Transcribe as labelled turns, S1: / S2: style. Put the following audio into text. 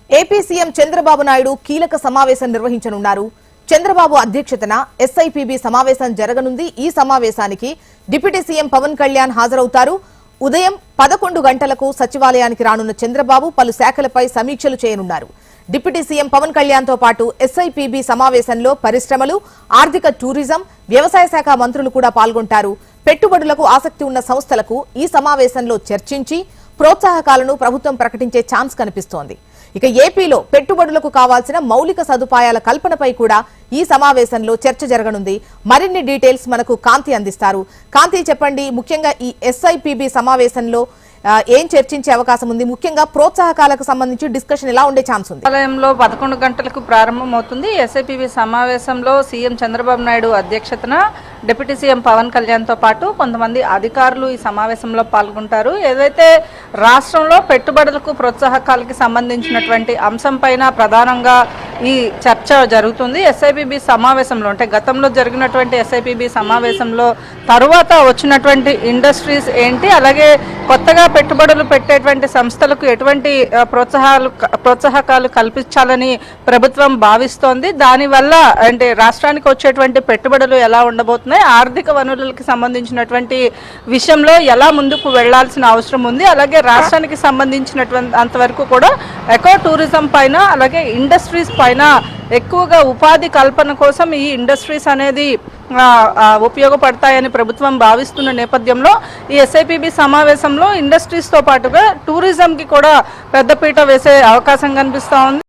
S1: AP CM Chandrababu Naidu కీలక సమావేశం నిర్వహించనున్నారు. చంద్రబాబు అధ్యక్షతన ఎస్ఐపిబి సమావేశం జరగనుంది. ఈ సమావేశానికి డిప్యూటీ సీఎం పవన్ కళ్యాణ్ హాజరవుతారు. ఉదయం 11 గంటలకు సచివాలయానికి రానున్న చంద్రబాబు పలు శాఖలపై సమీక్షలు చేయనున్నారు. డిప్యూటీ సీఎం పవన్ కళ్యాణ్ తో పాటు ఎస్ఐపిబి సమావేశంలో పరిశ్రమలు, ఆర్థిక, టూరిజం, వ్యవసాయ శాఖ మంత్రులు కూడా పాల్గొంటారు. పెట్టుబడులకు ఆసక్తి ఉన్న సంస్థలకు ఈ సమావేశంలో చర్చించి ప్రోత్సాహకాలను ప్రభుత్వం ప్రకటించే ఛాన్స్ కనిపిస్తోంది. ఇక ఏపీలో పెట్టుబడులకు కావాల్సిన మౌలిక సదుపాయాల కల్పనపై కూడా ఈ సమావేశంలో చర్చ జరగనుంది. మరిన్ని డీటెయిల్స్ మనకు కాంతి అందిస్తారు. కాంతి, చెప్పండి, ముఖ్యంగా ఈ ఎస్ఐపిబి సమావేశంలో ఏం చర్చించే అవకాశం ఉంది? ముఖ్యంగా ప్రోత్సాహకాలకు సంబంధించి డిస్కషన్ ఎలా ఉండే ఛాన్స్ ఉంది?
S2: ఆలయంలో 11 గంటలకు ప్రారంభమవుతుంది. ఎస్ఐపిబి సమావేశంలో సీఎం చంద్రబాబు నాయుడు అధ్యక్షతన డిప్యూటీ సీఎం పవన్ కళ్యాణ్ తో పాటు కొంతమంది అధికారులు ఈ సమావేశంలో పాల్గొంటారు. ఏదైతే రాష్ట్రంలో పెట్టుబడులకు ప్రోత్సాహకాలకి సంబంధించినటువంటి అంశం పైన ప్రధానంగా ఈ చర్చ జరుగుతుంది. ఎస్ఐపిబి సమావేశంలో అంటే గతంలో జరిగినటువంటి ఎస్ఐపిబి సమావేశంలో తరువాత వచ్చినటువంటి ఇండస్ట్రీస్ ఏంటి, అలాగే కొత్తగా పెట్టుబడులు పెట్టేటువంటి సంస్థలకు ఎటువంటి ప్రోత్సాహకాలు కల్పించాలని ప్రభుత్వం భావిస్తోంది. దానివల్ల అంటే రాష్ట్రానికి వచ్చేటువంటి పెట్టుబడులు ఎలా ఉండబోతున్నాయి, ఆర్థిక వనరులకు సంబంధించినటువంటి విషయంలో ఎలా ముందుకు వెళ్లాల్సిన అవసరం ఉంది, అలాగే రాష్ట్రానికి సంబంధించినటువంటి అంతవరకు కూడా ఎకో టూరిజం పైన అలాగే ఇండస్ట్రీస్ పైన ఎక్కువగా ఉపాధి కల్పన కోసం ఈ ఇండస్ట్రీస్ అనేది ఉపయోగపడతాయని ప్రభుత్వం భావిస్తున్న నేపథ్యంలో ఈ ఎస్ఐపిబి సమావేశంలో ఇండస్ట్రీస్తో పాటుగా టూరిజంకి కూడా పెద్దపీట వేసే అవకాశం కనిపిస్తూ ఉంది.